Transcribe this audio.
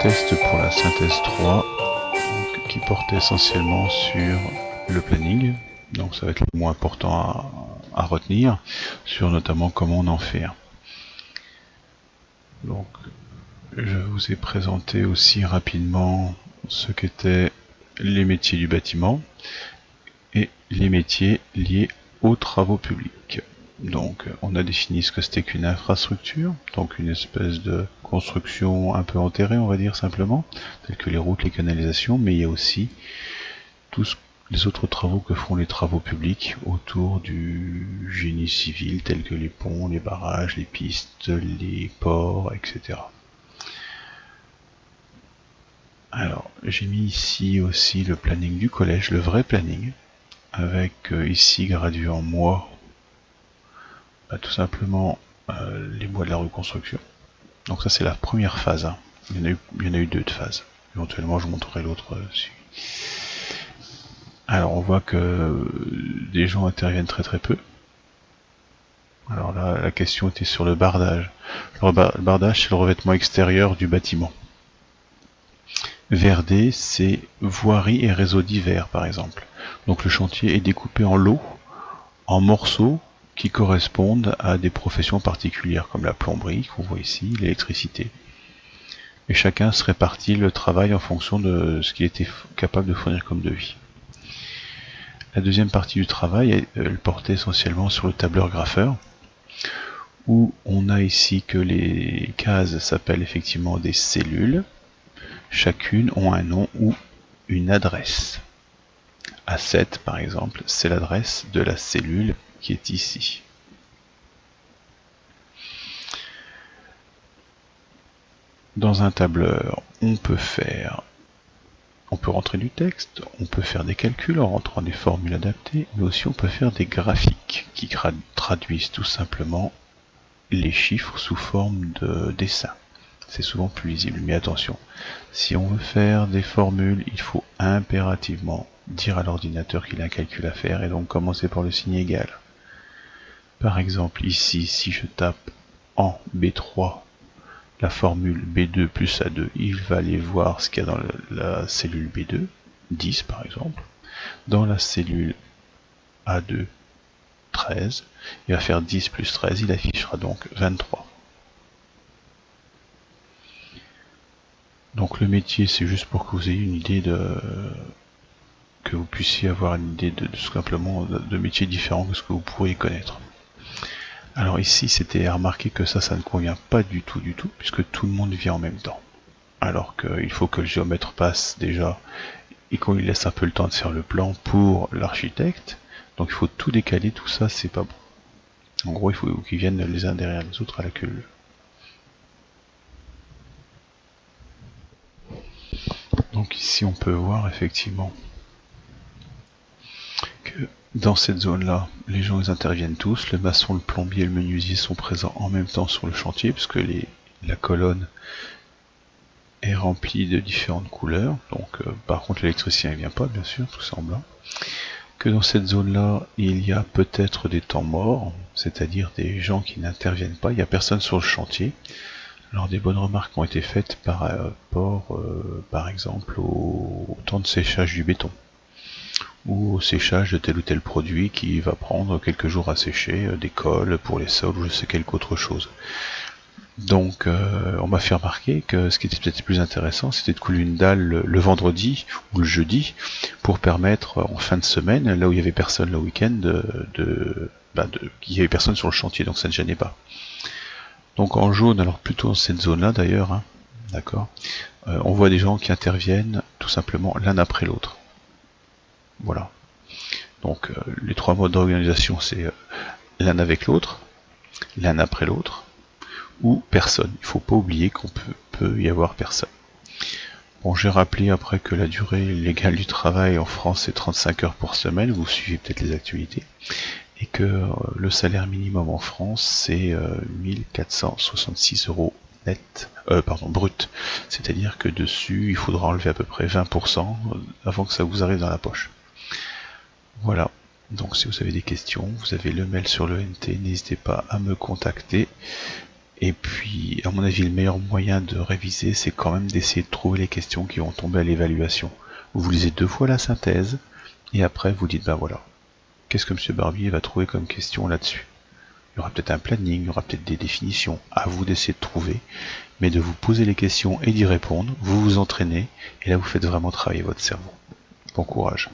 test pour la synthèse 3 donc, qui porte essentiellement sur le planning, donc ça va être le moins important à retenir, sur notamment comment on en fait un. Donc je vous ai présenté aussi rapidement ce qu'étaient les métiers du bâtiment et les métiers liés aux travaux publics. Donc on a défini ce que c'était qu'une infrastructure, donc une espèce de construction un peu enterrée, on va dire simplement, telles que les routes, les canalisations, mais il y a aussi tous les autres travaux que font les travaux publics autour du génie civil, tels que les ponts, les barrages, les pistes, les ports, etc. Alors j'ai mis ici aussi le planning du collège, le vrai planning, avec ici gradué en mois, tout simplement les mois de la reconstruction. Donc ça c'est la première phase, hein. Il y en a eu deux de phases. Éventuellement je montrerai l'autre dessus. Alors on voit que des gens interviennent très peu. Alors là la question était sur le bardage. Le bardage c'est le revêtement extérieur du bâtiment. Verdé c'est voirie et réseaux divers par exemple. Donc le chantier est découpé en lots, en morceaux qui correspondent à des professions particulières comme la plomberie qu'on voit ici, l'électricité. Et chacun se répartit le travail en fonction de ce qu'il était capable de fournir comme devis. La deuxième partie du travail, elle portait essentiellement sur le tableur graffeur, où on a ici que les cases s'appellent effectivement des cellules. Chacune ont un nom ou une adresse. A7 par exemple, c'est l'adresse de la cellule qui est ici. Dans un tableur, on peut rentrer du texte, on peut faire des calculs en rentrant des formules adaptées, mais aussi on peut faire des graphiques qui traduisent tout simplement les chiffres sous forme de dessin. C'est souvent plus lisible, mais attention, si on veut faire des formules, il faut impérativement dire à l'ordinateur qu'il a un calcul à faire et donc commencer par le signe égal. Par exemple ici, si je tape en B3 la formule B2 plus A2, il va aller voir ce qu'il y a dans la cellule B2, 10 par exemple. Dans la cellule A2, 13, il va faire 10 plus 13, il affichera donc 23. Donc le métier, c'est juste pour que vous ayez une idée que vous puissiez avoir une idée de simplement de métiers différents que ce que vous pourriez connaître. Alors ici, c'était à remarquer que ça ne convient pas du tout, puisque tout le monde vient en même temps. Alors qu'il faut que le géomètre passe déjà et qu'on lui laisse un peu le temps de faire le plan pour l'architecte. Donc il faut tout décaler, tout ça, c'est pas bon. En gros, il faut qu'ils viennent les uns derrière les autres à la queue. Donc ici, on peut voir effectivement que dans cette zone-là, les gens ils interviennent tous, le maçon, le plombier et le menuisier sont présents en même temps sur le chantier, puisque la colonne est remplie de différentes couleurs, donc par contre l'électricien ne vient pas, bien sûr, tout ça en blanc. Que dans cette zone-là, il y a peut-être des temps morts, c'est-à-dire des gens qui n'interviennent pas, il n'y a personne sur le chantier. Alors des bonnes remarques ont été faites par rapport, par exemple, au temps de séchage du béton, ou au séchage de tel ou tel produit qui va prendre quelques jours à sécher, des colles pour les sols ou je sais quelque autre chose. Donc on m'a fait remarquer que ce qui était peut-être plus intéressant, c'était de couler une dalle le vendredi ou le jeudi pour permettre en fin de semaine, là où il y avait personne le week-end, qu'il y avait personne sur le chantier, donc ça ne gênait pas. Donc en jaune, alors plutôt dans cette zone-là d'ailleurs, hein, d'accord, on voit des gens qui interviennent tout simplement l'un après l'autre. Voilà. Donc les trois modes d'organisation, c'est l'un avec l'autre, l'un après l'autre, ou personne. Il ne faut pas oublier qu'on peut y avoir personne. Bon, j'ai rappelé après que la durée légale du travail en France c'est 35 heures pour semaine, vous suivez peut-être les actualités, et que le salaire minimum en France c'est 1466 € net, brut. C'est-à-dire que dessus il faudra enlever à peu près 20% avant que ça vous arrive dans la poche. Voilà, donc si vous avez des questions, vous avez le mail sur l'ENT, n'hésitez pas à me contacter. Et puis, à mon avis, le meilleur moyen de réviser, c'est quand même d'essayer de trouver les questions qui vont tomber à l'évaluation. Vous lisez 2 fois la synthèse, et après vous dites, ben voilà, qu'est-ce que M. Barbier va trouver comme question là-dessus? Il y aura peut-être un planning, il y aura peut-être des définitions, à vous d'essayer de trouver, mais de vous poser les questions et d'y répondre, vous vous entraînez, et là vous faites vraiment travailler votre cerveau. Bon courage.